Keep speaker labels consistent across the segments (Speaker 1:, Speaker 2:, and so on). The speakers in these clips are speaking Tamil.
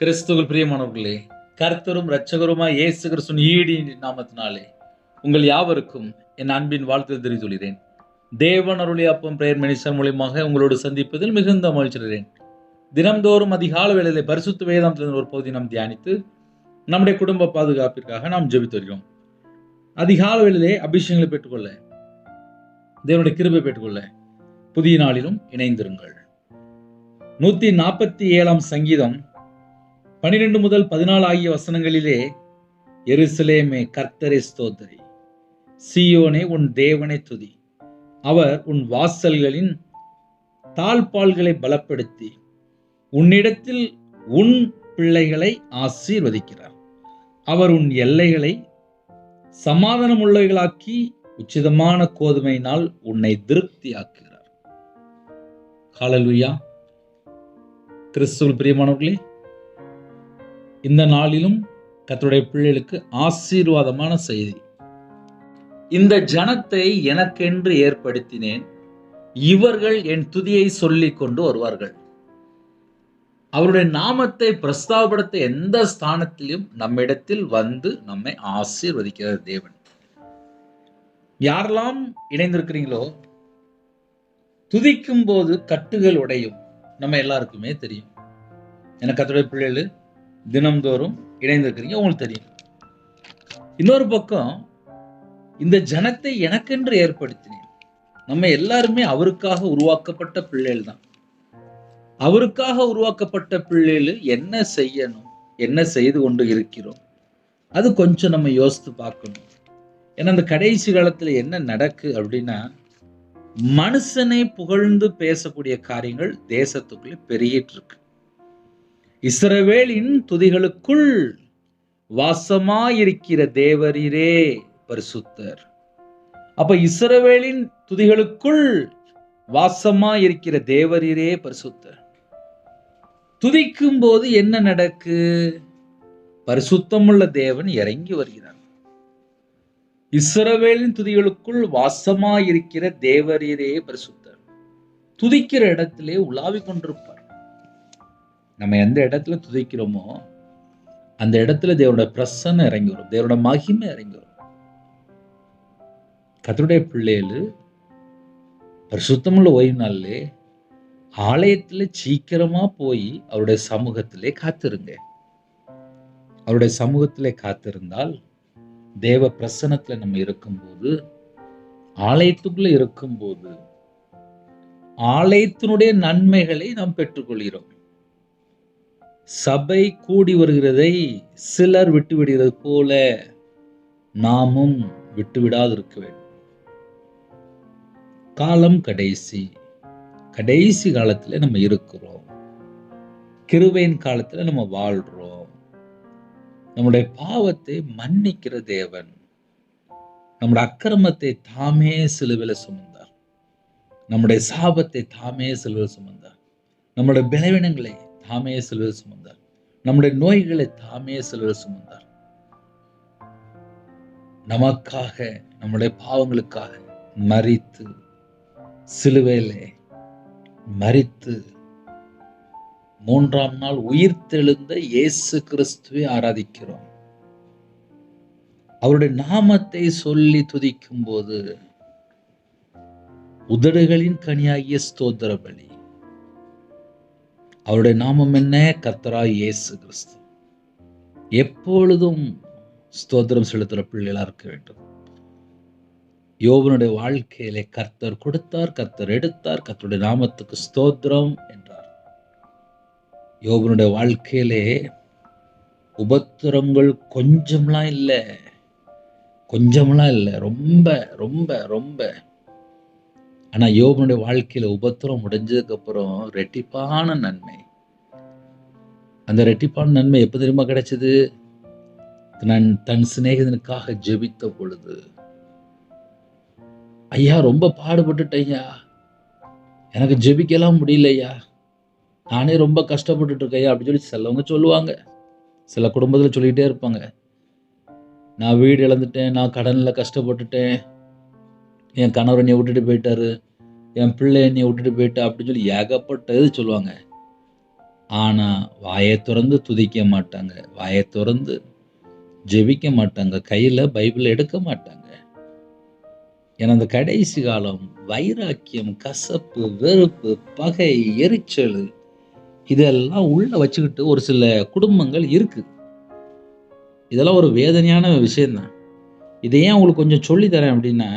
Speaker 1: கிறிஸ்துவில் பிரியமானவர்களே, கர்த்தரும் இரட்சகருமாய் இயேசு கிறிஸ்துவின் ஈடின் நாமத்தினாலே உங்கள் யாவருக்கும் என் அன்பின் வாழ்த்து தெரிவித்துள்ளேன். தேவன் அருளிய அப்பம் பிரேயர் மினிஸ்டர் மூலமாக உங்களோடு சந்திப்பதில் மிகுந்த மகிழ்ச்சியடைகிறேன். தினம்தோறும் அதிகால வேளையிலே பரிசுத்த வேதாந்தத்தின் ஒரு பகுதி நாம் தியானித்து நம்முடைய குடும்ப பாதுகாப்பிற்காக நாம் ஜெபித்து வருகிறோம். அதிகால வேளையிலே அபிஷேகங்களை பெற்றுக்கொள்ள, தேவனுடைய கிருபை பெற்றுக்கொள்ள புதிய நாளிலும் இணைந்திருங்கள். 147 சங்கீதம் 12 முதல் 14 ஆகிய வசனங்களிலே, எருசலேமே கர்த்தரை ஸ்தோத்திரி, சீயோனே உன் தேவனை துதி, அவர் உன் வாசல்களின் தாழ்பாள்களை பலப்படுத்தி உன்னிடத்தில் உன் பிள்ளைகளை ஆசீர்வதிக்கிறார். அவர் உன் எல்லைகளை சமாதானம் உள்ளவைகளாக்கி உச்சிதமான கோதுமையினால் உன்னை திருப்தியாக்குகிறார். ஹல்லேலூயா. கிறிஸ்துவில் பிரியமானவர்களே, இந்த நாளிலும் கர்த்தருடைய பிள்ளைகளுக்கு ஆசீர்வாதமான செய்தி. இந்த ஜனத்தை எனக்கென்று ஏற்படுத்தினேன், இவர்கள் என் துதியை சொல்லிக் கொண்டு வருவார்கள். அவருடைய நாமத்தை பிரஸ்தாபப்படுத்த எந்த ஸ்தானத்திலும் நம்மிடத்தில் வந்து நம்மை ஆசீர்வதிக்கிற தேவன். யாரெல்லாம் இணைந்திருக்கிறீங்களோ, துதிக்கும் போது கட்டுகள் உடையும். நம்ம எல்லாருக்குமே தெரியும். எனக்கு கர்த்தருடைய பிள்ளைகள் தினம்தோறும் இணைந்திருக்கிறீங்க, உங்களுக்கு தெரியும். இன்னொரு பக்கம், இந்த ஜனத்தை எனக்கென்று ஏற்படுத்தினேன். நம்ம எல்லாருமே அவருக்காக உருவாக்கப்பட்ட பிள்ளைகள் தான். அவருக்காக உருவாக்கப்பட்ட பிள்ளைகள் என்ன செய்யணும், என்ன செய்து கொண்டு இருக்கிறோம், அது கொஞ்சம் நம்ம யோசித்து பார்க்கணும். ஏன்னா அந்த கடைசி காலத்துல என்ன நடக்கு அப்படின்னா, மனுஷனை புகழ்ந்து பேசக்கூடிய காரியங்கள் தேசத்துக்குள்ளே பெருகிட்டு இருக்கு. இஸ்ரவேலின் துதிகளுக்குள் வாசமாயிருக்கிற தேவரீரே பரிசுத்தர். அப்ப இஸ்ரவேலின் துதிகளுக்குள் வாசமாயிருக்கிற தேவரீரே பரிசுத்தர். துதிக்கும் போது என்ன நடக்கு? பரிசுத்தமுள்ள தேவன் இறங்கி வருகிறார். இஸ்ரவேலின் துதிகளுக்குள் வாசமாயிருக்கிற தேவரீரே பரிசுத்தர். துதிக்கிற இடத்திலே உலாவிக் கொண்டிருப்பார். நம்ம எந்த இடத்துல துதிக்கிறோமோ அந்த இடத்துல தேவனுடைய பிரசன்னம் இறங்கி வரும், தேவனுடைய மகிமை இறங்கி வரும். கர்த்தருடைய பிள்ளைகள் பரிசுத்தமுள்ள ஓய்வு நாளிலே ஆலயத்துல சீக்கிரமா போய் அவருடைய சமூகத்திலே காத்திருங்க. அவருடைய சமூகத்திலே காத்திருந்தால், தேவ பிரசன்னத்துல நம்ம இருக்கும்போது, ஆலயத்துக்குள்ள இருக்கும்போது ஆலயத்தினுடைய நன்மைகளை நாம் பெற்றுக்கொள்கிறோம். சபை கூடி வருகிறதை சிலர் விட்டுவிடுகிறது போல நாமும் விட்டுவிடாது இருக்க வேண்டும். காலம் கடைசி காலத்துல நம்ம இருக்கிறோம். கிருபையின் காலத்துல நம்ம வாழ்றோம். நம்முடைய பாவத்தை மன்னிக்கிற தேவன் நம்முடைய அக்கிரமத்தை தாமே சிலுவையில சுமந்தார். நம்முடைய சாபத்தை தாமே சிலுவையில சுமந்தார். நம்முடைய பலவீனங்களை தாமே சிலுவையில் சுமந்தார். நம்முடைய நோய்களை தாமே சிலுவையில் சுமந்தார். நமக்காக, நம்முடைய பாவங்களுக்காக மரித்து, சிலுவையிலே மரித்து 3ஆம் நாள் உயிர்த்தெழுந்த இயேசு கிறிஸ்துவை ஆராதிக்கிறோம். அவருடைய நாமத்தை சொல்லி துதிக்கும் போது உதடுகளின் கனியாகிய ஸ்தோத்திர பலி. அவருடைய நாமம் என்ன? கர்த்தராகிய இயேசு கிறிஸ்து. எப்பொழுதும் ஸ்தோத்திரம் செலுத்துகிற பிள்ளைகளா இருக்க வேண்டும். யோபனுடைய வாழ்க்கையிலே கர்த்தர் கொடுத்தார், கர்த்தர் எடுத்தார், கர்த்தருடைய நாமத்துக்கு ஸ்தோத்திரம் என்றார். யோபனுடைய வாழ்க்கையிலே உபத்திரங்கள் கொஞ்சம்லாம் இல்லை, ரொம்ப ரொம்ப ரொம்ப. ஆனா யோபனுடைய வாழ்க்கையில உபத்திரம் முடிஞ்சதுக்கு அப்புறம் ரெட்டிப்பான நன்மை. அந்த ரெட்டிப்பான நன்மை எப்ப தெரியுமா கிடைச்சது? தன் சிநேகிதனுக்காக ஜெபித்த பொழுது, ஐயா ரொம்ப பாடுபட்டுட்டேயா, எனக்கு ஜெபிக்கலாம் முடியலையா, நானே ரொம்ப கஷ்டப்பட்டுட்டு இருக்கையா அப்படின்னு சொல்லி சிலவங்க சொல்லுவாங்க. சில குடும்பத்துல சொல்லிக்கிட்டே இருப்பாங்க, நான் வீடு இழந்துட்டேன், நான் கடன்ல கஷ்டப்பட்டுட்டேன், என் கணவர் என்னை விட்டுட்டு போயிட்டாரு, என் பிள்ளை என்னை விட்டுட்டு போயிட்டா அப்படின்னு சொல்லி ஏகப்பட்டது சொல்லுவாங்க. ஆனால் வாயை திறந்து துதிக்க மாட்டாங்க, வாயை திறந்து ஜெபிக்க மாட்டாங்க, கையில் பைபிள் எடுக்க மாட்டாங்க. ஏன்னா அந்த கடைசி காலம் வைராக்கியம், கசப்பு, வெறுப்பு, பகை, எரிச்சல் இதெல்லாம் உள்ள வச்சுக்கிட்டு ஒரு சில குடும்பங்கள் இருக்கு. இதெல்லாம் ஒரு வேதனையான விஷயம்தான். இதை ஏன் உங்களுக்கு கொஞ்சம் சொல்லித்தரேன் அப்படின்னா,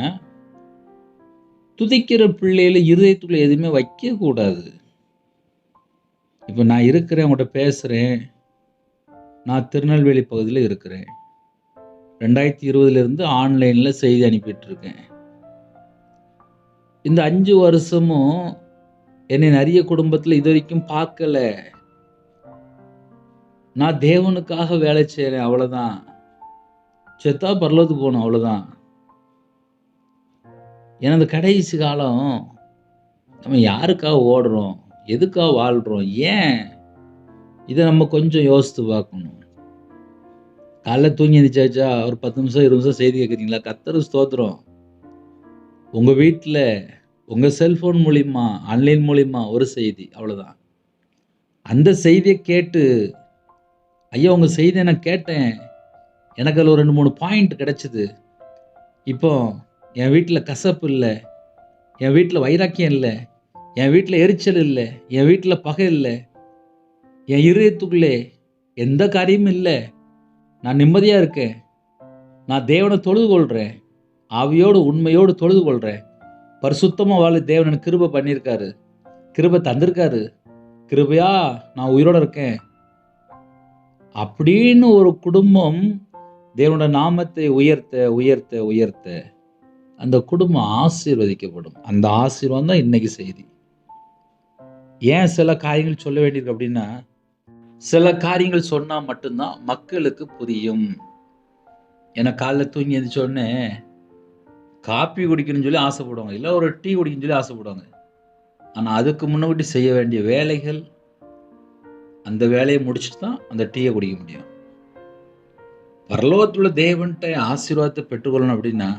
Speaker 1: துதிக்கிற பிள்ளைகள் இருதயத்துக்குள்ள எதுவுமே வைக்கக்கூடாது. இப்போ நான் இருக்கிறேன், உங்கள்கிட்ட பேசுகிறேன். நான் திருநெல்வேலி பகுதியில் இருக்கிறேன். 2020 ஆன்லைனில் செய்தி அனுப்பிட்டுருக்கேன். இந்த 5 வருஷமும் என்னை நிறைய குடும்பத்தில் இது வரைக்கும் பார்க்கல. நான் தேவனுக்காக வேலை செய்கிறேன், அவ்வளோதான். செத்தா பரலோகத்துக்கு போகணும், அவ்வளோதான். ஏன்னா அந்த கடைசி காலம் நம்ம யாருக்காக ஓடுறோம், எதுக்காக வாழ்கிறோம், ஏன் இதை நம்ம கொஞ்சம் யோசித்து பார்க்கணும். காலைல தூங்கி எழுந்திரிச்சாச்சா, ஒரு 10 நிமிஷம் 20 நிமிஷம் செய்தி கேட்குறீங்களா? கர்த்தருக்கு ஸ்தோத்திரம். உங்கள் வீட்டில் உங்கள் செல்ஃபோன் மூலிமா, ஆன்லைன் மூலிமா ஒரு செய்தி, அவ்வளோதான். அந்த செய்தியை கேட்டு, ஐயா உங்கள் செய்தியை நான் கேட்டேன், எனக்கு அதில் ஒரு 2-3 பாயிண்ட் கிடச்சிது. இப்போ என் வீட்டில் கசப்பு இல்லை, என் வீட்டில் வைராக்கியம் இல்லை, என் வீட்டில் எரிச்சல் இல்லை, என் வீட்டில் பகை இல்லை, என் இருதயத்துக்குள்ளே எந்த காரியமும் இல்லை, நான் நிம்மதியாக இருக்கேன், நான் தேவனை தொழுது கொள்கிறேன், ஆவியோடு உண்மையோடு தொழுது கொள்கிறேன், பரிசுத்தமாக வாழ தேவன் எனக்கு கிருபை பண்ணியிருக்காரு, கிருபை தந்திருக்காரு, கிருபையா நான் உயிரோடு இருக்கேன் அப்படின்னு ஒரு குடும்பம் தேவனோட நாமத்தை உயர்த்த உயர்த்த உயர்த்த அந்த குடும்பம் ஆசீர்வதிக்கப்படும். அந்த ஆசீர்வாதம் தான் இன்னைக்கு செய்தி. ஏன் சில காரியங்கள் சொல்ல வேண்டியிருக்கு அப்படின்னா, சில காரியங்கள் சொன்னால் மட்டும்தான் மக்களுக்கு புரியும். ஏன்னா காலைல தூங்கி எழுந்திரிச்ச உடனே காப்பி குடிக்கணும்னு சொல்லி ஆசைப்படுவாங்க, இல்லை ஒரு டீ குடிக்கணும்னு சொல்லி ஆசைப்படுவாங்க. ஆனால் அதுக்கு முன்னாடி செய்ய வேண்டிய வேலைகள், அந்த வேலையை முடிச்சுட்டு தான் அந்த டீயை குடிக்க முடியும். பரலோகத்துள்ள தேவன்கிட்ட ஆசீர்வாதத்தை பெற்றுக்கொள்ளணும் அப்படின்னா,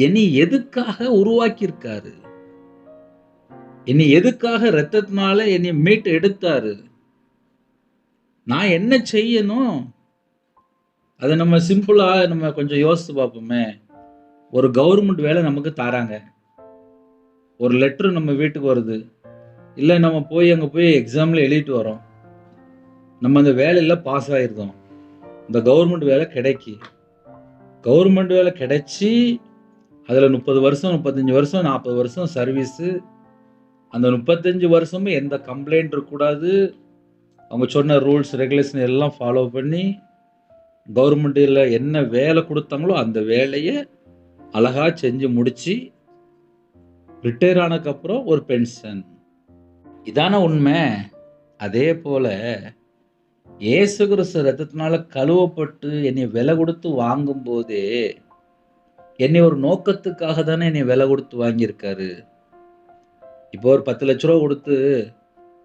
Speaker 1: என்னை எதுக்காக உருவாக்கியிருக்காரு, என்னை எதுக்காக இரத்தத்தினால என்னை மீட்டு எடுத்தாரு, நான் என்ன செய்யணும், அதை நம்ம சிம்பிளாக நம்ம கொஞ்சம் யோசித்து பார்ப்போமே. ஒரு கவர்மெண்ட் வேலை நமக்கு தராங்க, ஒரு லெட்ரு நம்ம வீட்டுக்கு வருது, இல்லை நம்ம போய் அங்கே போய் எக்ஸாமில் எழுதிட்டு வரோம், நம்ம அந்த வேலையில் பாஸ் ஆகிருக்கோம், இந்த கவர்மெண்ட் வேலை கிடைக்கி, கவர்மெண்ட் வேலை கிடைச்சி அதில் 30 வருஷம் 35 வருஷம் 40 வருஷம் சர்வீஸு, அந்த 35 வருஷமும் எந்த கம்ப்ளைண்ட் இருக்கக்கூடாது, அவங்க சொன்ன ரூல்ஸ் ரெகுலேஷன் எல்லாம் ஃபாலோ பண்ணி கவர்மெண்ட்டில் என்ன வேலை கொடுத்தாங்களோ அந்த வேலையை அழகாக செஞ்சு முடித்து ரிட்டையர் ஆனதுக்கப்புறம் ஒரு பென்ஷன். இதான உண்மை. அதே போல் இயேசு கிறிஸ்து ரத்தத்தினால கழுவப்பட்டு என்னை விலை கொடுத்து வாங்கும்போதே என்னை ஒரு நோக்கத்துக்காக தானே என்னை விலை கொடுத்து வாங்கியிருக்காரு. இப்போ ஒரு 10 லட்ச ரூபா கொடுத்து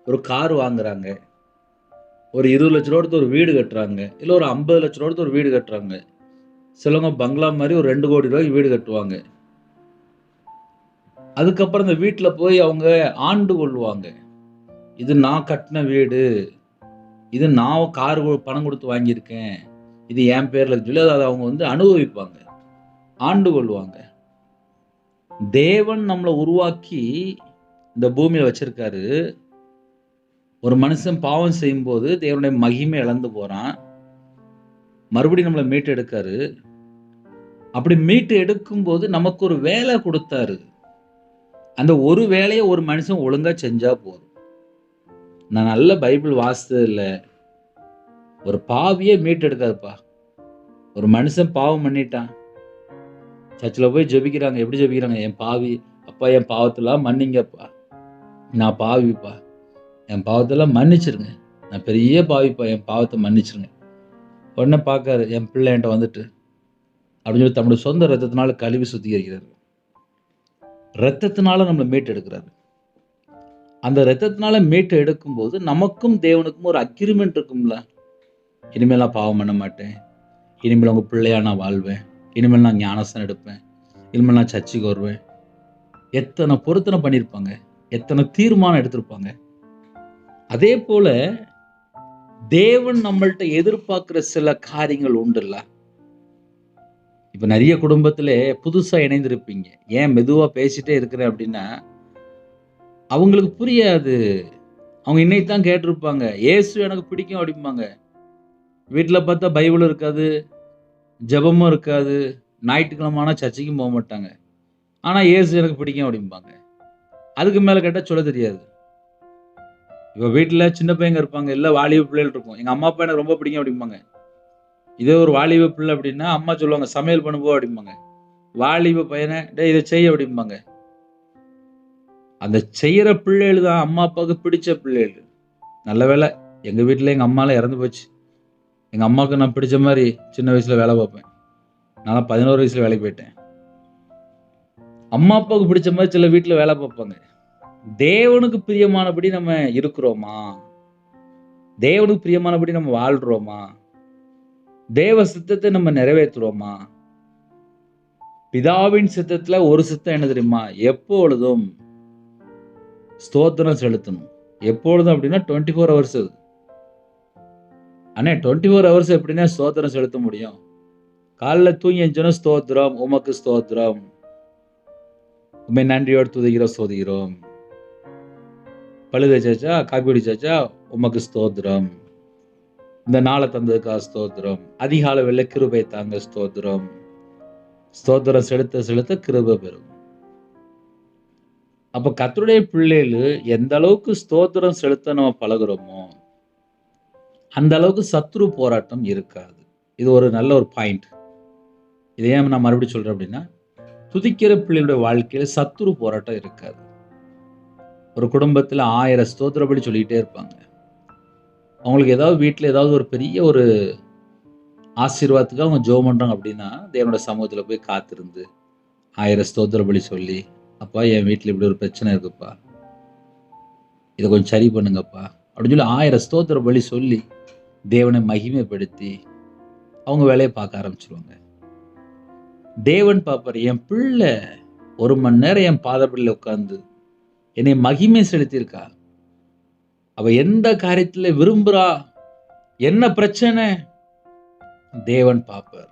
Speaker 1: ஒரு கார் வாங்குறாங்க, ஒரு 20 லட்ச ரூபா கொடுத்து ஒரு வீடு கட்டுறாங்க, இல்லை ஒரு 50 லட்ச ரூபா கொடுத்து ஒரு வீடு கட்டுறாங்க. சிலவங்க பங்களா மாதிரி ஒரு 2 கோடி ரூபாய்க்கு வீடு கட்டுவாங்க. அதுக்கப்புறம் இந்த வீட்டில் போய் அவங்க ஆண்டு கொள்வாங்க, இது நான் கட்டின வீடு, இது நான் கார் பணம் கொடுத்து வாங்கியிருக்கேன், இது என் பேரில் சொல்லி அதை அவங்க அனுபவிப்பாங்க, ஆண்டு கொள்வாங்க. தேவன் நம்மளை உருவாக்கி இந்த பூமியில் வச்சிருக்காரு. ஒரு மனுஷன் பாவம் செய்யும்போது தேவனுடைய மகிமை இழந்து போறான், மறுபடியும் நம்மளை மீட்டு எடுக்காரு. அப்படி மீட்டு எடுக்கும்போது நமக்கு ஒரு வேலை கொடுத்தாரு. அந்த ஒரு வேலையை ஒரு மனுஷன் ஒழுங்கா செஞ்சா போதும். நான் நல்ல பைபிள் வாசித்தது இல்லை, ஒரு பாவியே மீட்டு எடுக்காதுப்பா. ஒரு மனுஷன் பாவம் பண்ணிட்டான், சர்ச்சில் போய் ஜெபிக்கிறாங்க. எப்படி ஜெபிக்கிறாங்க? என் பாவி அப்பா, என் பாவத்தெல்லாம் மன்னிங்கப்பா, நான் பாவிப்பா, என் பாவத்தெல்லாம் மன்னிச்சிருங்க, நான் பெரிய பாவிப்பா, என் பாவத்தை மன்னிச்சிருங்க. உடனே பார்க்காரு, என் பிள்ளை என்கிட்ட வந்துட்டு அப்படின்னு சொல்லி தம்முடைய சொந்த ரத்தத்தினால கழுவி சுத்திகரிக்கிறார். ரத்தத்தினால நம்மளை மீட்டு எடுக்கிறாரு. அந்த ரத்தத்தினால மீட்டு எடுக்கும்போது நமக்கும் தேவனுக்கும் ஒரு அக்ரிமெண்ட் இருக்கும்ல. இனிமேல் நான் பாவம் பண்ண மாட்டேன், இனிமேல் உங்கள் பிள்ளையா நான் வாழ்வேன், இனிமேல் நான் ஞானஸ்தானம் எடுப்பேன், இனிமேல் நான் சர்ச்சுக்கு வருவேன். எத்தனை பொருத்தனை பண்ணியிருப்பாங்க, எத்தனை தீர்மானம் எடுத்திருப்பாங்க. அதே போல தேவன் நம்மள்ட்ட எதிர்பார்க்கிற சில காரியங்கள் உண்டுல்ல. இப்ப நிறைய குடும்பத்துல புதுசா இணைந்திருப்பீங்க. ஏன் மெதுவா பேசிட்டே இருக்கிறேன் அப்படின்னா, அவங்களுக்கு புரியாது. அவங்க இன்னைக்குதான் கேட்டிருப்பாங்க. இயேசு எனக்கு பிடிக்கும் அப்படிம்பாங்க. வீட்ல பார்த்தா பைபிள் இருக்காது, ஜெபமும் இருக்காது. ஞாயிற்றுக்கிழமை ஆனா சர்ச்சுக்கும் போக மாட்டாங்க. ஆனா இயேசு எனக்கு பிடிக்கும் அப்படிம்பாங்க. அதுக்கு மேல கேட்டா சொல்லத் தெரியாது. இப்ப வீட்ல சின்ன பையங்க இருப்பாங்க. இல்ல வாலிப பிள்ளைகள் இருக்கும். எங்க அம்மா, அப்பா எனக்கு ரொம்ப பிடிக்கும் அப்படிம்பாங்க. இதே ஒரு வாலிப பிள்ளை அப்படின்னா, அம்மா சொல்லுவாங்க, "சமையல் பண்ணு போ" அப்படிம்பாங்க. வாலிப பையன, "டேய் இத செய்" அப்படிம்பாங்க. அந்த செய்யற பிள்ளைகள் தான் அம்மா, அப்பாவுக்கு பிடிச்ச பிள்ளைகள். நல்ல வேளை, எங்க வீட்ல எங்க அம்மாலாம் இறந்து போச்சு. எங்க அம்மாவுக்கு நான் பிடிச்ச மாரி சின்ன வயசுல வேலை பார்ப்பேன். நான்லாம் 11 வயசுல வேலைக்கு போயிட்டேன். அம்மா, அப்பாவுக்கு பிடிச்ச மாரி சில வீட்ல வேலை பார்ப்பாங்க. தேவனுக்கு பிரியமானபடி நம்ம இருக்கிறோமா? தேவனுக்கு பிரியமானபடி நம்ம வாழ்றோமா? தேவ சித்தத்தை நம்ம நிறைவேத்துறோமா? பிதாவின் சித்தத்துல ஒரு சித்தம் என்ன தெரியுமா? எப்பொழுதும் ஸ்தோத்திரம் செலுத்தணும். எப்பொழுதும் அப்படின்னா 24 ஹவர்ஸ் அது. அண்ணே 24 ஹவர்ஸ் எப்படின்னா ஸ்தோத்திரம் செலுத்த முடியும்? காலைல தூங்கி எந்திரிச்சோனே ஸ்தோத்திரம், உமக்கு ஸ்தோத்திரம். உம்மை நன்றியோடு துதிக்கிறோம், ஸ்தோத்திக்கிறோம். பல்லு தேய்ச்சாச்சா, காப்பி குடிச்சாச்சா, உமக்கு ஸ்தோத்திரம். இந்த நாளை தந்ததுக்காக ஸ்தோத்திரம். அதிகாலை வேளை கிருபை தாங்க ஸ்தோத்திரம். ஸ்தோத்திரம் செலுத்த செலுத்த கிருபை பெறும். அப்ப கர்த்தருடைய பிள்ளைகள் எந்த அளவுக்கு ஸ்தோத்திரம் செலுத்த நம்ம பழகுறோமோ, அந்த அளவுக்கு சத்துரு போராட்டம் இருக்காது. இது ஒரு நல்ல ஒரு பாயிண்ட். இதை ஏன் நான் மறுபடியும் சொல்றேன் அப்படின்னா, துதிக்கிற பிள்ளைகளுடைய வாழ்க்கையில சத்துரு போராட்டம் இருக்காது. ஒரு குடும்பத்துல 1000 ஸ்தோத்திர பலி சொல்லிக்கிட்டே இருப்பாங்க. அவங்களுக்கு ஏதாவது வீட்ல ஏதாவது ஒரு பெரிய ஒரு ஆசீர்வாதத்துக்கு அவங்க ஜெபம் பண்றாங்க அப்படின்னா, தேவனுடைய சமூகத்துல போய் காத்திருந்து 1000 ஸ்தோத்திர பலி சொல்லி, "அப்பா என் வீட்ல இப்படி ஒரு பிரச்சனை இருக்குப்பா. இதை கொஞ்சம் சரி பண்ணுங்கப்பா" அப்படின்னு சொல்லி 1000 ஸ்தோத்திர பலி சொல்லி தேவனை மகிமைப்படுத்தி அவங்க வேலையை பார்க்க ஆரம்பிச்சிருவாங்க. தேவன் பார்ப்பார், என் பிள்ளை 1 மணி நேரம் என் பாதப்படியில உட்கார்ந்து என்னை மகிமை செலுத்தியிருக்கா. அவ எந்த காரியத்துல விரும்புறா, என்ன பிரச்சனை, தேவன் பார்ப்பார்.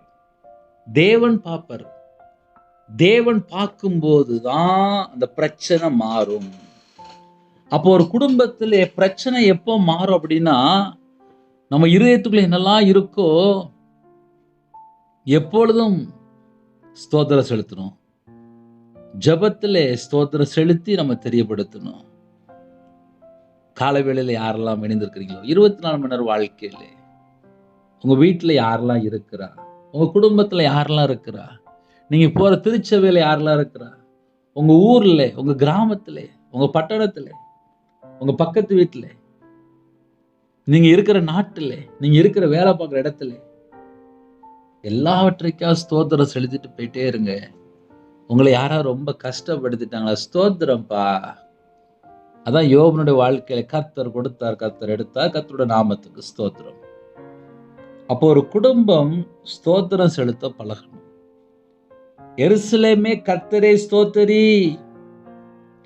Speaker 1: தேவன் பார்ப்பார். தேவன் பார்க்கும்போது தான் அந்த பிரச்சனை மாறும். அப்போ ஒரு குடும்பத்திலே பிரச்சனை எப்போ மாறும் அப்படின்னா, நம்ம இருதயத்துக்குள்ள என்னெல்லாம் இருக்கோ எப்பொழுதும் ஸ்தோத்திரம் செலுத்தணும். ஜெபத்திலே ஸ்தோத்திரம் செலுத்தி நம்ம தெரியப்படுத்தணும். காலை வேளையில யாரெல்லாம் இணைந்திருக்கிறீங்களோ 24 மணி நேரம் வாழ்க்கையில உங்க வீட்டுல யாரெல்லாம் இருக்கிறா, உங்க குடும்பத்துல யாரெல்லாம் இருக்கிறா, நீங்க போற திருச்சபையில யாரெல்லாம் இருக்கிறா, உங்க ஊர்ல, உங்க கிராமத்துல, உங்க பட்டணத்துல, உங்க பக்கத்து வீட்டுல, நீங்க இருக்கிற நாட்டுல, நீங்க இருக்கிற வேலை பார்க்குற இடத்துல எல்லாவற்றைக்கும் ஸ்தோத்திரம் செலுத்திட்டு போயிட்டே இருங்க. உங்களை யாராவது ரொம்ப கஷ்டப்படுத்திட்டாங்களா, ஸ்தோத்திரம்ப்பா. அதான் யோபனுடைய வாழ்க்கையில கர்த்தர் கொடுத்தார், கர்த்தர் எடுத்தார், கர்த்தருடைய நாமத்துக்கு ஸ்தோத்திரம். அப்போ ஒரு குடும்பம் ஸ்தோத்திரம் செலுத்த பழகணும். எருசலேமே கர்த்தரை ஸ்தோத்திரி,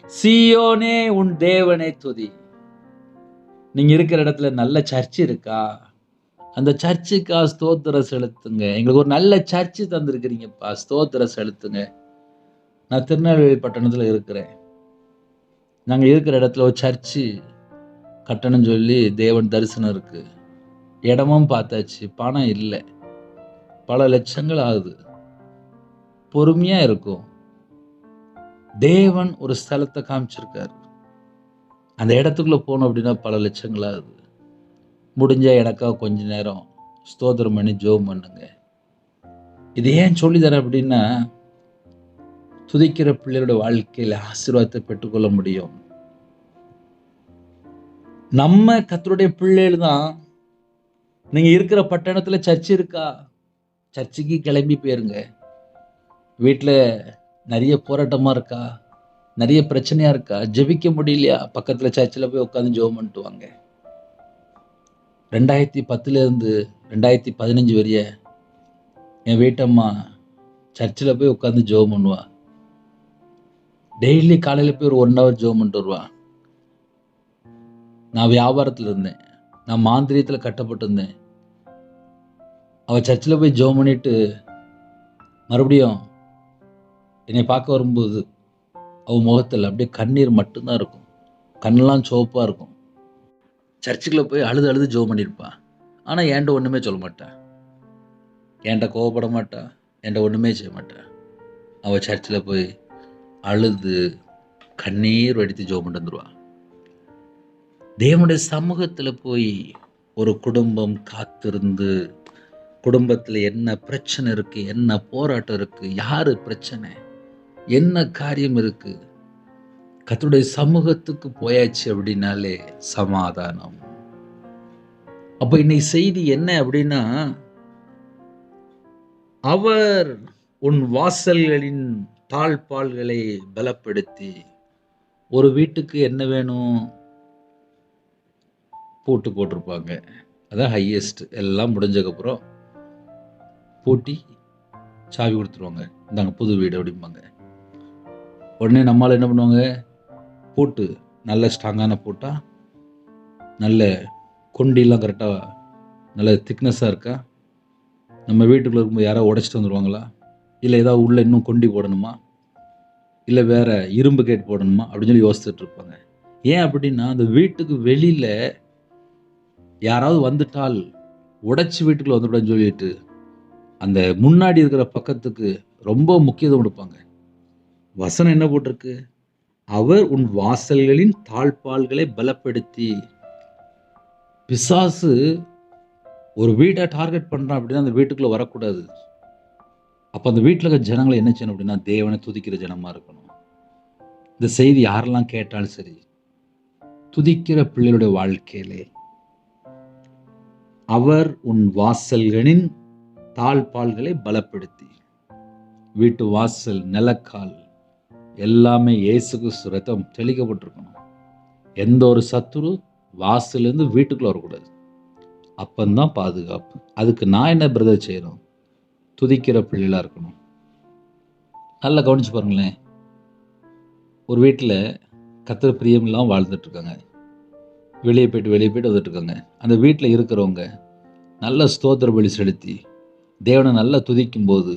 Speaker 1: சீயோனே உன் தேவனை துதி. நீங்க இருக்கிற இடத்துல நல்ல சர்ச் இருக்கா, அந்த சர்ச்சுக்கா ஸ்தோத்திரம் செலுத்துங்க. எங்களுக்கு ஒரு நல்ல சர்ச்சு தந்திருக்கிறீங்கப்பா, ஸ்தோத்திரம் செலுத்துங்க. நான் திருநெல்வேலி பட்டணத்துல இருக்கிறேன். நாங்க இருக்கிற இடத்துல ஒரு சர்ச்சு கட்டணம் சொல்லி தேவன் தரிசனம் இருக்கு. இடமும் பார்த்தாச்சு, பணம் இல்லை, பல லட்சங்கள் ஆகுது. பொறுமையா இருக்கும். தேவன் ஒரு ஸ்தலத்தை காமிச்சிருக்காரு. அந்த இடத்துக்குள்ள போனோம் அப்படின்னா பல லட்சங்கள் ஆகுது. முடிஞ்சா எனக்காக கொஞ்ச நேரம் ஸ்தோத்திரம் பண்ணி ஜெபம் பண்ணுங்க. இது ஏன் சொல்லி தரேன் அப்படின்னா, துதிக்கிற பிள்ளையோட வாழ்க்கையில ஆசீர்வாதத்தை பெற்றுக்கொள்ள முடியும். நம்ம கர்த்தருடைய பிள்ளைகள் தான். நீங்க இருக்கிற பட்டணத்துல சர்ச் இருக்கா, சர்ச்சுக்கு கிளம்பி போயிருங்க. வீட்டுல நிறைய போராட்டமா இருக்கா, நிறைய பிரச்சனையா இருக்கா, ஜெபிக்க முடியலையா, பக்கத்துல சர்ச்சில் போய் உட்காந்து ஜெபம் பண்ணிட்டு வாங்க. 2010 இருந்து 2015 வரைய என் வீட்டம்மா சர்ச்சில் போய் உட்காந்து ஜெபம் பண்ணுவா. டெய்லி காலையில போய் ஒரு 1 ஹவர் ஜெபம் பண்ணிட்டு வருவா. நான் வியாபாரத்தில் இருந்தேன், நான் மாந்திரியத்தில் கட்டப்பட்டிருந்தேன். அவள் சர்ச்சில் போய் ஜெபம் பண்ணிட்டு மறுபடியும் என்னை பார்க்க வரும்போது அவள் முகத்தில் அப்படியே கண்ணீர் மட்டும்தான் இருக்கும், கண்ணெல்லாம் சிவப்பாக இருக்கும். சர்ச்சுக்குள்ளே போய் அழுது அழுது ஜெபம் பண்ணியிருப்பான். ஆனால் என்கிட்ட ஒன்றுமே சொல்ல மாட்டான், என்கிட்ட கோவப்பட மாட்டான், என்கிட்ட ஒன்றுமே செய்ய மாட்டான். அவள் சர்ச்சில் போய் அழுது கண்ணீர் வடித்து ஜெபம் பண்ணிட்டு வந்துடுவான். தேவனுடைய சமூகத்தில் போய் ஒரு குடும்பம் காத்திருந்து, குடும்பத்தில் என்ன பிரச்சனை இருக்கு, என்ன போராட்டம் இருக்கு, யாரு பிரச்சனை, என்ன காரியம் இருக்கு, கர்த்தருடைய சமூகத்துக்கு போயாச்சு அப்படின்னாலே சமாதானம். அப்ப இன்னைக்கு செய்தி என்ன அப்படின்னா, அவர் உன் வாசல்களின் தாழ்பால்களை பலப்படுத்தி. ஒரு வீட்டுக்கு என்ன வேணும்? பூட்டு போட்டிருப்பாங்க, அதான் ஹையஸ்ட். எல்லாம் முடிஞ்சதுக்கப்புறம் பூட்டி சாவி கொடுத்துருவாங்க, இந்தாங்க புது வீடு அப்படிம்பாங்க. உடனே நம்மளால் என்ன பண்ணுவாங்க? பூட்டு நல்ல ஸ்ட்ராங்கான பூட்டா, நல்ல கொண்டிலாம் கரெக்டாக நல்ல திக்னஸாக இருக்கா, நம்ம வீட்டுக்குள்ளே இருக்கும்போது யாராவது உடைச்சிட்டு வந்துடுவாங்களா, இல்லை ஏதாவது உள்ளே இன்னும் கொண்டி போடணுமா, இல்லை வேற இரும்பு கேட் போடணுமா அப்படின்னு சொல்லி யோசிச்சுட்டு இருப்பாங்க. ஏன் அப்படின்னா, அந்த வீட்டுக்கு வெளியில் யாராவது வந்துட்டால் உடைச்சி வீட்டுக்குள்ள வந்துவிடன்னு சொல்லிட்டு அந்த முன்னாடி இருக்கிற பக்கத்துக்கு ரொம்ப முக்கியத்துவம் கொடுப்பாங்க. வசனம் என்ன போட்டிருக்கு? அவர் உன் வாசல்களின் தாழ்பால்களை பலப்படுத்தி. பிசாசு ஒரு வீட்டை டார்கெட் பண்றான் அப்படின்னா அந்த வீட்டுக்குள்ள வரக்கூடாது. அப்ப அந்த வீட்டில் இருக்க ஜனங்களை என்ன செய்யணும் அப்படின்னா, தேவனை துதிக்கிற ஜனமா இருக்கணும். இந்த செய்தி யாரெல்லாம் கேட்டாலும் சரி, துதிக்கிற பிள்ளைகளுடைய வாழ்க்கையிலே அவர் உன் வாசல்களின் தாழ்பால்களை பலப்படுத்தி. வீட்டு வாசல், நிலக்கால் எல்லாமே இயேசு கிறிஸ்து ரத்தம் தெளிக்கப்பட்டிருக்கணும். எந்த ஒரு சத்துரு வாசலிருந்து வீட்டுக்குள்ள வரக்கூடாது. அப்பந்தான் பாதுகாப்பு. அதுக்கு நான் என்ன பிரதர் செய்யணும்? துதிக்கிற பிள்ளைகளா இருக்கணும். நல்லா கவனிச்சு பாருங்களேன். ஒரு வீட்டில் கர்த்தர் பிரியம் இல்லாமல் வாழ்ந்துட்டு இருக்காங்க, வெளியே போயிட்டு வந்துட்டு இருக்காங்க. அந்த வீட்டில் இருக்கிறவங்க நல்ல ஸ்தோத்திர பலி செலுத்தி தேவனை நல்லா துதிக்கும் போது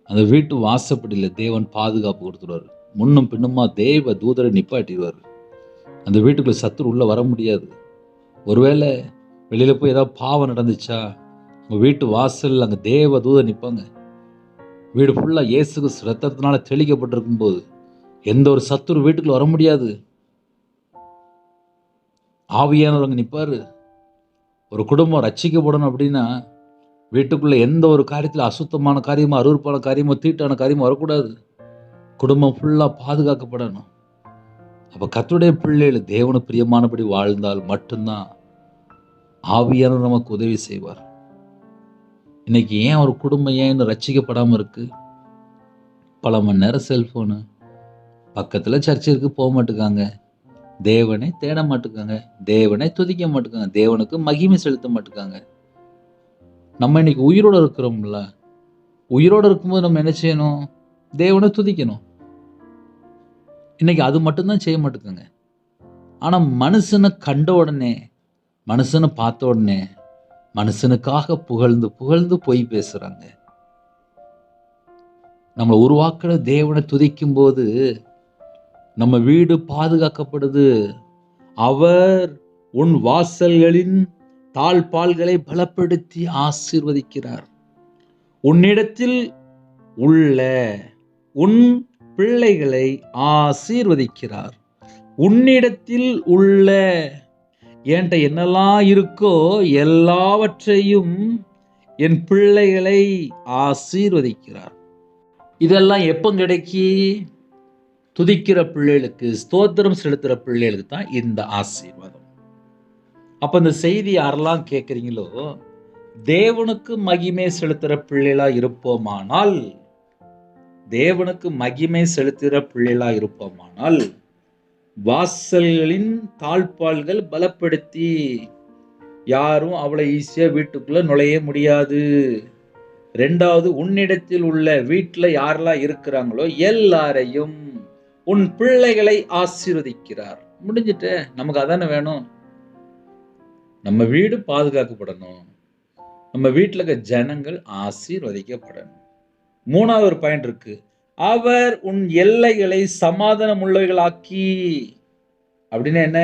Speaker 1: அந்த வீட்டு வாசப்படியில் தேவன் பாதுகாப்பு கொடுத்துருவார். முன்னும் பின்னுமா தேவ தூதரை நிப்பாட்டிடுவார். அந்த வீட்டுக்குள்ள சத்துரு உள்ளே வர முடியாது. ஒருவேளை வெளியில் போய் ஏதாவது பாவம் நடந்துச்சா, உங்கள் வீட்டு வாசல் அங்கே தேவ தூதர் நிற்பாங்க. வீடு ஃபுல்லாக இயேசு கிறிஸ்து ரத்தத்தினால தெளிக்கப்பட்டிருக்கும் போது எந்த ஒரு சத்துரு வீட்டுக்குள்ள வர முடியாது. ஆவியானவர் அங்கே நிற்பார். ஒரு குடும்பம் ரட்சிக்கப்படணும் அப்படின்னா வீட்டுக்குள்ளே எந்த ஒரு காரியத்தில் அசுத்தமான காரியமோ, அருவருப்பான காரியமோ, தீட்டான காரியமோ வரக்கூடாது. குடும்பம் ஃபுல்லாக பாதுகாக்கப்படணும். அப்போ கர்த்தருடைய பிள்ளைகள் தேவனு பிரியமானபடி வாழ்ந்தால் மட்டும்தான் ஆவியானவர் நமக்கு உதவி செய்வார். இன்னைக்கு ஏன் ஒரு குடும்பம் ஏன் இன்னும் ரட்சிக்கப்படாமல் இருக்கு? பல மணி நேரம் செல்ஃபோனு, பக்கத்தில் சர்ச்சை இருக்கு, போக மாட்டுக்காங்க, தேவனை தேட மாட்டுக்காங்க, தேவனை துதிக்க மாட்டுக்காங்க, தேவனுக்கு மகிமை செலுத்த மாட்டுக்காங்க. நம்ம இன்னைக்கு உயிரோடு இருக்கிறோம்ல, உயிரோடு இருக்கும்போது நம்ம என்ன செய்யணும்? தேவனை துதிக்கணும். இன்னைக்கு அது மட்டும்தான் செய்ய மாட்டுக்காங்க. ஆனால் மனுஷனை கண்ட உடனே, மனுஷனை பார்த்த உடனே மனுஷனுக்காக புகழ்ந்து புகழ்ந்து பொய் பேசுறாங்க. நம்மளை உருவாக்குற தேவனை துதிக்கும் போது நம்ம வீடு பாதுகாக்கப்படுது. அவர் உன் வாசல்களின் தாழ்பால்களை பலப்படுத்தி ஆசீர்வதிக்கிறார். உன்னிடத்தில் உள்ள உன் பிள்ளைகளை ஆசீர்வதிக்கிறார். உன்னிடத்தில் உள்ள, என்கிட்ட என்னெல்லாம் இருக்கோ எல்லாவற்றையும் என் பிள்ளைகளை ஆசீர்வதிக்கிறார். இதெல்லாம் எப்போ கிடைக்கி? துதிக்கிற பிள்ளைகளுக்கு, ஸ்தோத்திரம் செலுத்துகிற பிள்ளைகளுக்கு தான் இந்த ஆசீர்வாதம். அப்போ இந்த செய்தி யாரெல்லாம் கேட்குறீங்களோ, தேவனுக்கு மகிமை செலுத்துகிற பிள்ளைகளா இருப்போமானால், தேவனுக்கு மகிமை செலுத்துகிற பிள்ளைகளா இருப்போமானால், வாசல்களின் தாழ்பால்கள் பலப்படுத்தி. யாரும் அவளை ஈஸியாக வீட்டுக்குள்ள நுழைய முடியாது. ரெண்டாவது, உன்னிடத்தில் உள்ள, வீட்டில் யாரெல்லாம் இருக்கிறாங்களோ எல்லாரையும் உன் பிள்ளைகளை ஆசீர்வதிக்கிறார். முடிஞ்சிட்டு நமக்கு அதானே வேணும். நம்ம வீடு பாதுகாக்கப்படணும். நம்ம வீட்டில் இருக்க ஜனங்கள் ஆசீர்வதிக்கப்படணும். 3வது ஒரு பாயிண்ட் இருக்கு. அவர் உன் எல்லைகளை சமாதானம் உள்ளவைகளாக்கி. அப்படின்னு என்ன?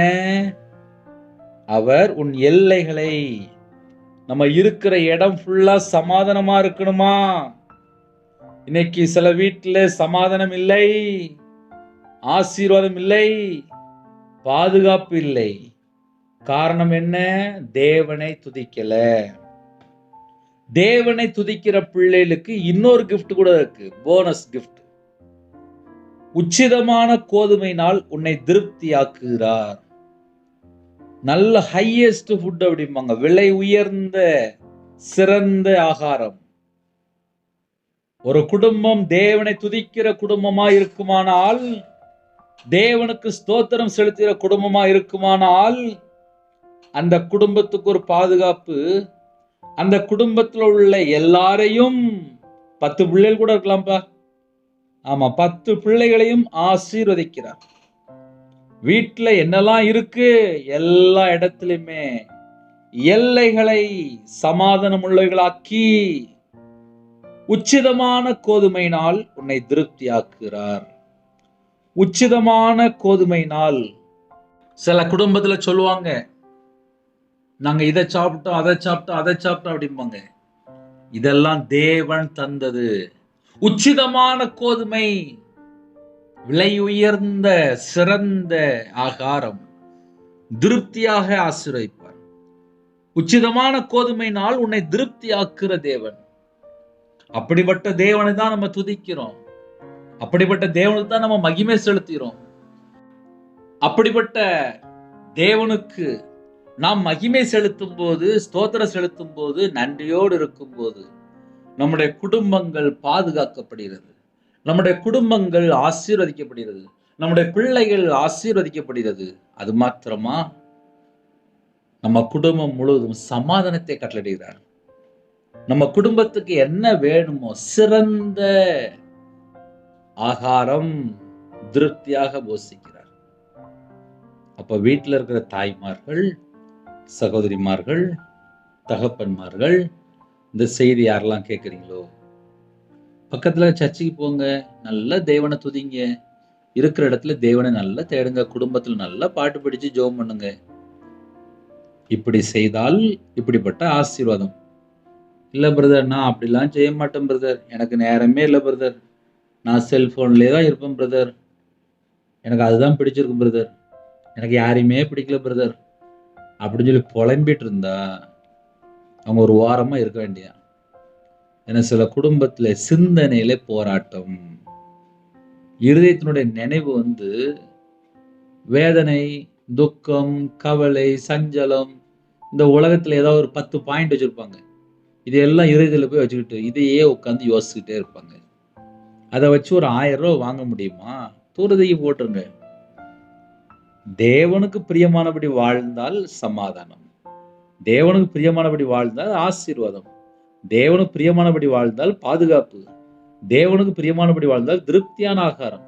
Speaker 1: அவர் உன் எல்லைகளை, நம்ம இருக்கிற இடம் ஃபுல்லா சமாதானமா இருக்கணுமா? இன்னைக்கு சில வீட்டுல சமாதானம் இல்லை, ஆசீர்வாதம் இல்லை, பாதுகாப்பு இல்லை. காரணம் என்ன? தேவனை துதிக்கல. தேவனை துதிக்கிற பிள்ளைகளுக்கு இன்னொரு கிஃப்ட் கூட இருக்கு, போனஸ் கிஃப்ட். உச்சிதமான கோதுமையினால் உன்னை திருப்தியாக்குகிறார். நல்ல ஹையஸ்ட் ஃபுட் அப்படிம்பாங்க, விலை உயர்ந்த சிறந்த ஆகாரம். ஒரு குடும்பம் தேவனை துதிக்கிற குடும்பமா இருக்குமானால், தேவனுக்கு ஸ்தோத்திரம் செலுத்துகிற குடும்பமா இருக்குமானால், அந்த குடும்பத்துக்கு ஒரு பாதுகாப்பு. அந்த குடும்பத்தில் உள்ள எல்லாரையும், 10 பிள்ளைகள் கூட இருக்கலாம்ப்பா, ஆமா 10 பிள்ளைகளையும் ஆசீர்வதிக்கிறார். வீட்டுல என்னெல்லாம் இருக்கு, எல்லா இடத்திலுமே எல்லைகளை சமாதானம் உள்ளவைகளாக்கி உச்சிதமான கோதுமையினால் உன்னை திருப்தியாக்குகிறார். உச்சிதமான கோதுமையினால். சில குடும்பத்துல சொல்லுவாங்க, நாங்க இதை சாப்பிட்டோம், அதை சாப்பிட்டோம், அதை சாப்பிட்டோம் அப்படிம்பாங்க. இதெல்லாம் தேவன் தந்தது. உச்சிதமான கோதுமை, விலை உயர்ந்த சிறந்த ஆகாரம், திருப்தியாக ஆசீர்வதிப்பார். உச்சிதமான கோதுமையினால் உன்னை திருப்தியாக்குற தேவன். அப்படிப்பட்ட தேவனை தான் நம்ம துதிக்கிறோம். அப்படிப்பட்ட தேவனுக்கு தான் நம்ம மகிமை செலுத்துகிறோம். அப்படிப்பட்ட தேவனுக்கு நாம் மகிமை செலுத்தும் போது, ஸ்தோத்திரம் செலுத்தும் போது, நன்றியோடு இருக்கும் போது, நம்முடைய குடும்பங்கள் பாதுகாக்கப்படுகிறது, நம்முடைய குடும்பங்கள் ஆசீர்வதிக்கப்படுகிறது, நம்முடைய பிள்ளைகள் ஆசீர்வதிக்கப்படுகிறது. அது மாத்திரமா, நம்ம குடும்பம் முழுவதும் சமாதானத்தை கட்டளையிடுகிறார். நம்ம குடும்பத்துக்கு என்ன வேணுமோ சிறந்த ஆகாரம் திருப்தியாக போஷிக்கிறார். அப்ப வீட்டில் இருக்கிற தாய்மார்கள், சகோதரிமார்கள், தகப்பன்மார்கள், இந்த செய்தி யாரெல்லாம் கேட்குறீங்களோ, பக்கத்துல சர்ச்சுக்கு போங்க, நல்ல தேவனை துதிங்க, இருக்கிற இடத்துல தேவனை நல்லா தேடுங்க, குடும்பத்துல நல்லா பாட்டு படிச்சு ஜெபம் பண்ணுங்க. இப்படி செய்தால் இப்படிப்பட்ட ஆசீர்வாதம். இல்ல பிரதர், நான் அப்படிலாம் செய்ய மாட்டேன் பிரதர், எனக்கு நேரமே இல்லை பிரதர், நான் செல்போன்லேயே தான் இருப்பேன் பிரதர், எனக்கு அதுதான் பிடிச்சிருக்கும் பிரதர், எனக்கு யாரையுமே பிடிக்கல பிரதர் அப்படின்னு சொல்லி புலம்பிட்டு இருந்தா அவங்க ஒரு வாரமா இருக்க வேண்டியா. ஏன்னா சில குடும்பத்துல சிந்தனையில போராட்டம், இருதயத்தினுடைய நினைவு வேதனை, துக்கம், கவலை, சஞ்சலம். இந்த உலகத்துல ஏதாவது ஒரு 10 பாயிண்ட் வச்சிருப்பாங்க. இதையெல்லாம் இருதயத்துல போய் வச்சுக்கிட்டு இதையே உட்காந்து யோசிச்சுக்கிட்டே இருப்பாங்க. அதை வச்சு ஒரு 1000 ரூபாய் வாங்க முடியுமா? தூரதைக்கு போட்டுருங்க. தேவனுக்கு பிரியமானபடி வாழ்ந்தால் சமாதானம், தேவனுக்கு பிரியமானபடி வாழ்ந்தால் ஆசீர்வாதம், தேவனுக்கு பிரியமானபடி வாழ்ந்தால் பாதுகாப்பு, தேவனுக்கு பிரியமானபடி வாழ்ந்தால் திருப்தியான ஆகாரம்.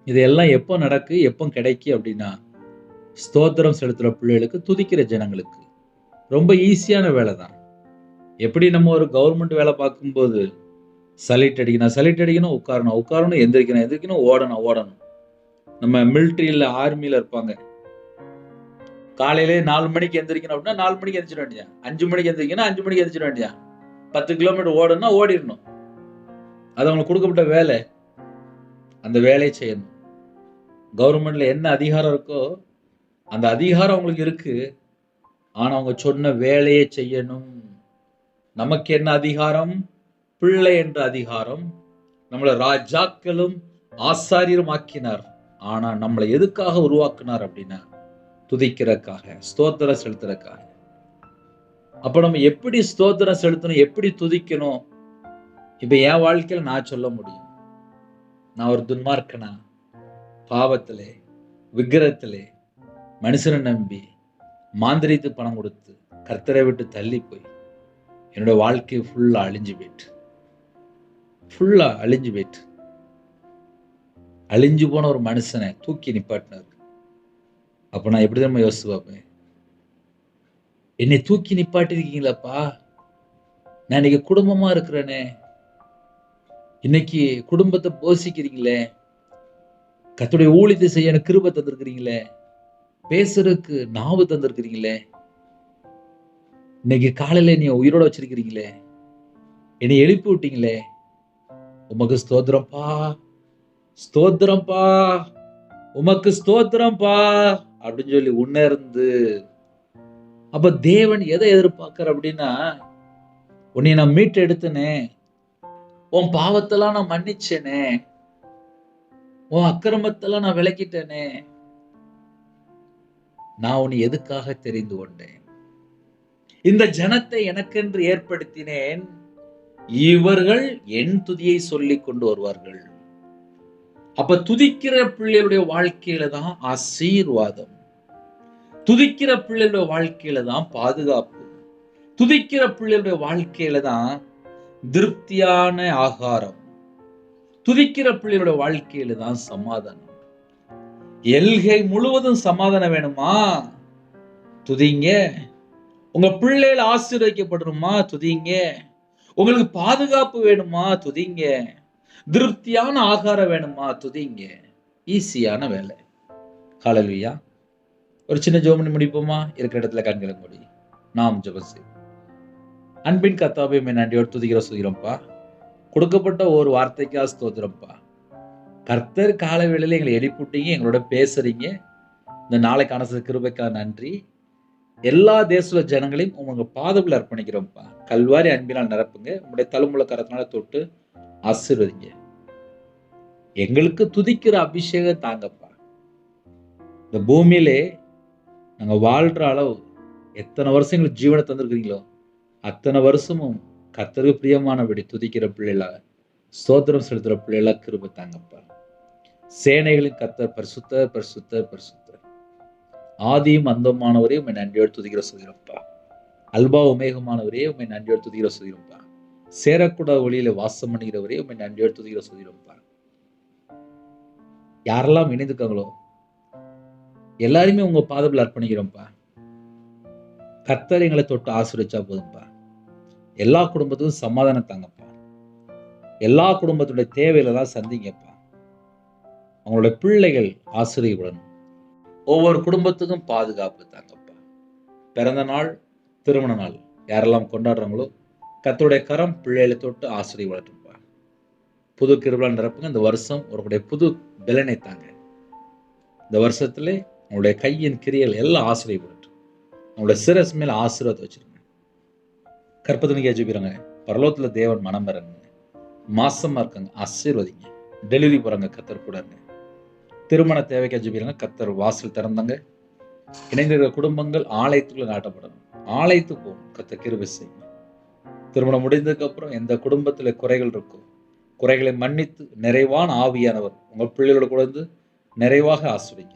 Speaker 1: இதெல்லாம் எப்போ நடக்கு, எப்போ கிடைக்கு அப்படின்னா, ஸ்தோத்திரம் செலுத்துற பிள்ளைகளுக்கு, துதிக்கிற ஜனங்களுக்கு. ரொம்ப ஈஸியான வேலை தான். எப்படி நம்ம ஒரு கவர்மெண்ட் வேலை பார்க்கும்போது சலிட் அடிக்கணும், உட்காரணும், எந்திரிக்கணும், ஓடணும். நம்ம மிலிட்ரியில் ஆர்மியில் இருப்பாங்க, காலையிலே 4 மணிக்கு எந்திரிக்கணும் அப்படின்னா 4 மணிக்கு எந்திரிச்சிட வேண்டியா, 5 மணிக்கு எந்திரிக்கணும் 5 மணிக்கு எந்திரிச்சிட வேண்டியா, 10 கிலோமீட்டர் ஓடணும்னா ஓடிடணும். அது அவங்களுக்கு கொடுக்கப்பட்ட வேலை, அந்த வேலையை செய்யணும். கவர்மெண்ட்ல என்ன அதிகாரம் இருக்கோ அந்த அதிகாரம் அவங்களுக்கு இருக்கு, ஆனா அவங்க சொன்ன வேலையை செய்யணும். நமக்கு என்ன அதிகாரம்? பிள்ளை என்ற அதிகாரம். நம்மளை ராஜாக்களும் ஆசாரியரும் ஆக்கினார். ஆனா நம்மளை எதுக்காக உருவாக்குனார் அப்படின்னா, துதிக்கிறதுக்காக, ஸ்தோத்திரம் செலுத்துறதுக்காக. அப்ப நம்ம எப்படி ஸ்தோத்திரம் செலுத்தணும், எப்படி துதிக்கணும்? இப்ப என் வாழ்க்கையில நான் சொல்ல முடியும். நான் ஒரு துன்மார்க்கனா, பாவத்திலே, விக்கிரத்திலே, மனுஷனை நம்பி, மாந்திரித்து பணம் கொடுத்து, கர்த்தரை விட்டு தள்ளி போய், என்னோட வாழ்க்கை ஃபுல்லா அழிஞ்சு போயிட்டு, அழிஞ்சு போன ஒரு மனுஷனை தூக்கி நிப்பாட்டினார். அப்ப நான் எப்படி நம்ம யோசிச்சு பார்ப்பேன்? என்னை தூக்கி நிப்பாட்டிருக்கீங்களப்பா. நான் இன்னைக்கு குடும்பமா இருக்கிறேனே, இன்னைக்கு குடும்பத்தை போஷிக்கிறீங்களே, கர்த்தருடைய ஊழியத்தை செய்ய எனக்கு கிருபை தந்திருக்கிறீங்களே, பேசுறதுக்கு நாவு தந்திருக்கிறீங்களே, இன்னைக்கு காலையில நீ உயிரோட வச்சிருக்கிறீங்களே, என்னை எழுப்பி விட்டீங்களே, உமக்கு ஸ்தோத்திரம்ப்பா, ஸ்தோத்திரம்ப்பா, உமக்கு ஸ்தோத்திரம்ப்பா அப்படின்னு சொல்லி உணர்ந்து, அப்ப தேவன் எதை எதிர்பார்க்கிற அப்படின்னா, உன்னை நான் மீட்டு எடுத்தனே, உன் பாவத்தெல்லாம் நான் மன்னிச்சேனே, உன் அக்கிரமத்தெல்லாம் நான் விலக்கிட்டேனே, நான் உன்னை எதுக்காக தெரிந்து கொண்டேன், இந்த ஜனத்தை எனக்கென்று ஏற்படுத்தினேன், இவர்கள் என் துதியை சொல்லிக் கொண்டு வருவார்கள். அப்ப துதிக்கிற பிள்ளைகளுடைய வாழ்க்கையில தான் ஆசீர்வாதம், துதிக்கிற பிள்ளைகளுடைய வாழ்க்கையில தான் பாதுகாப்பு, துதிக்கிற பிள்ளைகளுடைய வாழ்க்கையில தான் திருப்தியான ஆகாரம், துதிக்கிற பிள்ளைகளுடைய வாழ்க்கையில தான் சமாதானம். எல்கை முழுவதும் சமாதானம் வேணுமா? துதிங்க. உங்க பிள்ளைகள் ஆசீர்வதிக்கப்படணுமா? துதிங்க. உங்களுக்கு பாதுகாப்பு வேணுமா? துதிங்க. திருப்தியான ஆகாரம் வேணுமா? துதிங்க. ஈஸியான வேலை. ஹல்லேலூயா. ஒரு சின்ன ஜெபம் பண்ணி முடிப்போமா? இருக்கிற இடத்துல கண்களை மூடி நாம் ஜெபம் செய்வோம். அன்பின் கர்த்தாவே, உம்மை நன்றியோடு துதிக்கிறோம்ப்பா. கொடுக்கப்பட்ட ஒரு வார்த்தைக்காக ஸ்தோத்திரம்ப்பா. கர்த்தர் காலை வேளையில எங்களை எழுப்பிட்டீங்க, எங்களோட பேசுறீங்க. இந்த நாளைக்கான கிருபைக்காக நன்றி. எல்லா தேச ஜனங்களையும் உங்க பாதத்தில் அர்ப்பணிக்கிறோம்ப்பா. கல்வாரி அன்பினால் நிரப்புங்க. உங்களுடைய தழுமுள்ள கரத்தினால தொட்டு ஆசீர்வதிங்க. எங்களுக்கு துதிக்கிற அபிஷேகம் தாங்கப்பா. இந்த பூமியிலே நாங்க வாழ்ற அளவு எத்தனை வருஷம் எங்களுக்கு ஜீவனை தந்திருக்கிறீங்களோ அத்தனை வருஷமும் கர்த்தருக்கு பிரியமானபடி துதிக்கிற பிள்ளைகளா, ஸ்தோத்திரம் செலுத்துற பிள்ளைகளா கிருபை தாங்கப்பா. சேனைகளின் கர்த்தர் பரிசுத்தர், பரிசுத்தர், பரிசுத்தர். ஆதியும் அந்தமானவரே உம்மை நன்றியோடு துதிக்கிற சொல்கிறோம்ப்பா. அல்பா உமேகமானவரே உம்மை நன்றியோடு துதிக்கிற சொல்கிறோம்ப்பா. சேரக்கூடாத ஒளியில வாசம் பண்ணுகிறவரே உம்மை நன்றியோடு துதிக்கிற சொல்கிறோம்ப்பா. யாரெல்லாம் இணைந்துக்காங்களோ எல்லாருமே உங்க பாதத்தில் அர்ப்பணிக்கிறோம்ப்பா. கர்த்தர் எங்களை தொட்டு ஆசீர்வதிச்சா போதும்பா. எல்லா குடும்பத்துக்கும் சமாதானம் தாங்கப்பா. எல்லா குடும்பத்துடைய தேவைகளெல்லாம் சந்திங்கப்பா. அவங்களுடைய பிள்ளைகள் ஆசீர்வதிக்கப்படணும். ஒவ்வொரு குடும்பத்துக்கும் பாதுகாப்பு தாங்கப்பா. பிறந்த நாள், திருமண நாள் யாரெல்லாம் கொண்டாடுறாங்களோ கர்த்தருடைய கரம் பிள்ளைகளை தொட்டு ஆசீர்வதிக்கப்படட்டும்பா. புது கிருபையால நிரப்புங்க. இந்த வருஷம் உங்களுடைய புது பலனை தாங்க. இந்த வருஷத்துல உங்களுடைய கையின் கிரியைகள் எல்லாம் ஆசீர்வதிக்கப்படட்டும். உங்களுடைய சிரஸ் மேல ஆசீர்வாதத்தை வச்சிருங்க. கற்பத்தினிக்கா ஜெபிக்கிறாங்க, பரலோகத்துல தேவன் மனம் பெறங்க. மாசமா இருக்காங்க, ஆசீர்வதிங்க. டெலிவரி போறாங்க, கர்த்தர் கூட இருங்க. திருமண தேவைக்கா ஜெபிக்கிறாங்க, கர்த்தர் வாசல் திறந்தாங்க. இணைந்திருக்கிற குடும்பங்கள் ஆலயத்துக்குள்ள நாட்டப்படணும். ஆலயத்துக்கு போகணும், கர்த்தர் கிருபை செய்யுங்க. திருமணம் முடிந்ததுக்கு அப்புறம் எந்த குடும்பத்துல குறைகள் இருக்கோ குறைகளை மன்னித்து நிறைவான ஆவியானவர் உங்க பிள்ளைகளோட கூட இருந்து நிறைவாக ஆசீர்வதிங்க.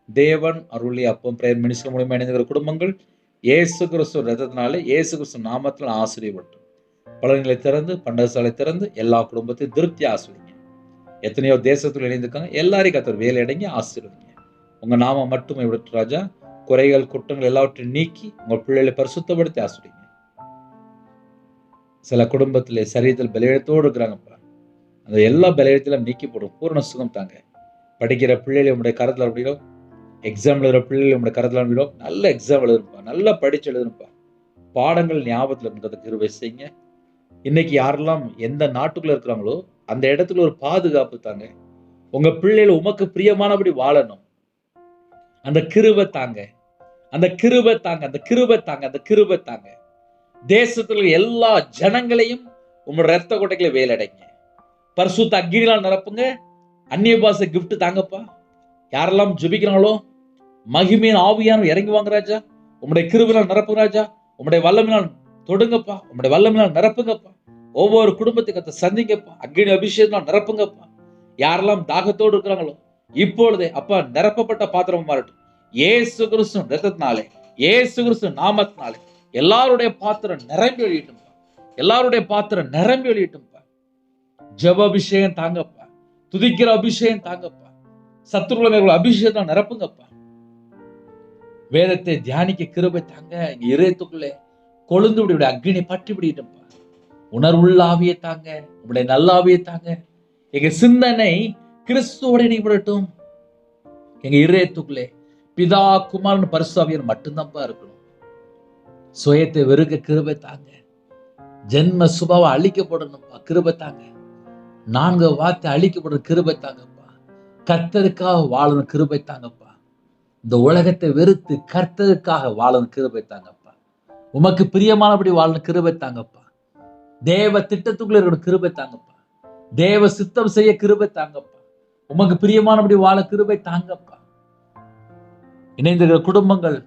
Speaker 1: தேவன் அருளிய அப்பம் பிரேயர் மினிஸ்டர் மூலமா இணைந்திருக்கிற குடும்பங்கள் இயேசு கிறிஸ்து ரத்தத்தினாலே இயேசு கிறிஸ்து நாமத்தில் ஆசீர்வதிக்கப்படும். பலன்களை திறந்து பண்டகசாலை திறந்து எல்லா குடும்பத்தையும் திருப்தி ஆசீர்வதிங்க. எத்தனையோ தேசத்தில் இணைந்திருக்காங்க, எல்லாரையும் கர்த்தர் வேலை அடங்கி ஆசீர்வதிங்க. உங்க நாம மட்டுமே விட்டு ராஜா, குறைகள் குற்றங்கள் எல்லாவற்றையும் நீக்கி உங்க பிள்ளைகளை பரிசுத்தப்படுத்தி ஆசீர்வதிங்க. சில குடும்பத்திலே சரீரத்தில் பலவீனத்தோடு இருக்கிறாங்கப்பா, அந்த எல்லா பலவீனத்திலும் நீக்கி போடும். பூர்ண சுகம் தாங்க. படிக்கிற பிள்ளைகளை உங்களுடைய கரத்தில் அப்படியோ, எக்ஸாம் எழுதுற பிள்ளைகளை உங்களுடைய கரத்தில் அப்படியோ, நல்ல எக்ஸாம் எழுதுப்பா, நல்லா படிச்சு எழுதுப்பா. பாடங்கள் ஞாபகத்தில் இருக்கிறதுக்கு கிருபை செய்யுங்க. இன்னைக்கு யாரெல்லாம் எந்த நாட்டுக்குள்ள இருக்கிறாங்களோ அந்த இடத்துல ஒரு பாதுகாப்பு தாங்க. உங்க பிள்ளைகள் உமக்கு பிரியமானபடி வாழணும். அந்த கிருபை தாங்க, அந்த கிருபை தாங்க, அந்த கிருபை தாங்க, அந்த கிருபை தாங்க. தேசத்துல எல்லா ஜனங்களையும் உங்களோட ரத்த கொட்டைகளை வேலடைங்க. பரிசுத்த அக்கினியால் நிரப்புங்க. அந்நிய பாஷை கிஃப்ட் தாங்கப்பா. யாரெல்லாம் ஜெபிக்கிறாங்களோ மகிமையின் ஆவியானவர் இறங்கி வாங்க ராஜா. உம்முடைய கிருபையால் நிரப்புங்க ராஜா. உம்முடைய வல்லமையால் தொடுங்கப்பா. உம்முடைய வல்லமையால் நிரப்புங்கப்பா. ஒவ்வொரு குடும்பத்துக்கு சந்திங்கப்பா. அக்கினி அபிஷேகத்தால் நிரப்புங்கப்பா. யாரெல்லாம் தாகத்தோடு இருக்கிறாங்களோ இப்பொழுதே அப்பா நிரப்பப்பட்ட பாத்திரம் மாறட்டும். இயேசு கிறிஸ்து ரத்தத்தினாலே, இயேசு கிறிஸ்து நாமத்தினாலே எல்லாருடைய பாத்திரம் நிரம்பி வெளியிட்டும்பா. எல்லாருடைய பாத்திரம் நிரம்பி வெளியிட்டும்பா. ஜெப அபிஷேகம் தாங்கப்பா. துதிக்கிற அபிஷேகம் தாங்கப்பா. சத்துருவுல மேல அபிஷேகம் நிரப்புங்கப்பா. வேதத்தை தியானிக்க கிருபை தாங்க. எங்க இதயத்துக்குள்ளே கொழுந்து விட அக்னி பற்றி விடுப்பா. உணர்வுள்ள ஆவியை தாங்க, உங்களுடைய நல்ல ஆவியை தாங்க. எங்க சிந்தனை கிறிஸ்துவோட இணைப்படட்டும். எங்க இதயத்துக்குள்ளே பிதா குமாரன் பரிசுத்தாவியர் மட்டும்தான்ப்பா இருக்கணும். சுயத்தை வெறுக்க கிருபை தாங்க. ஜென்ம சுபாவம் அழிக்கப்படணும்ப்பா, கிருபை தாங்க. 4 வார்த்தை அழிக்கப்பட கிருபை தாங்கப்பா. கர்த்தருக்காக வாழணும் கிருபை தாங்கப்பா. இந்த உலகத்தை வெறுத்து கர்த்தருக்காக வாழணும் கிருபை தாங்கப்பா. உமக்கு பிரியமானபடி வாழணும் கிருபை தாங்கப்பா. தேவ திட்டத்துக்குள்ள இருக்கணும் கிருபை தாங்கப்பா. தேவ சித்தம் செய்ய கிருபை தாங்கப்பா. உமக்கு பிரியமானபடி வாழ கிருபை தாங்கப்பா. இணைந்திருக்கிற குடும்பங்கள்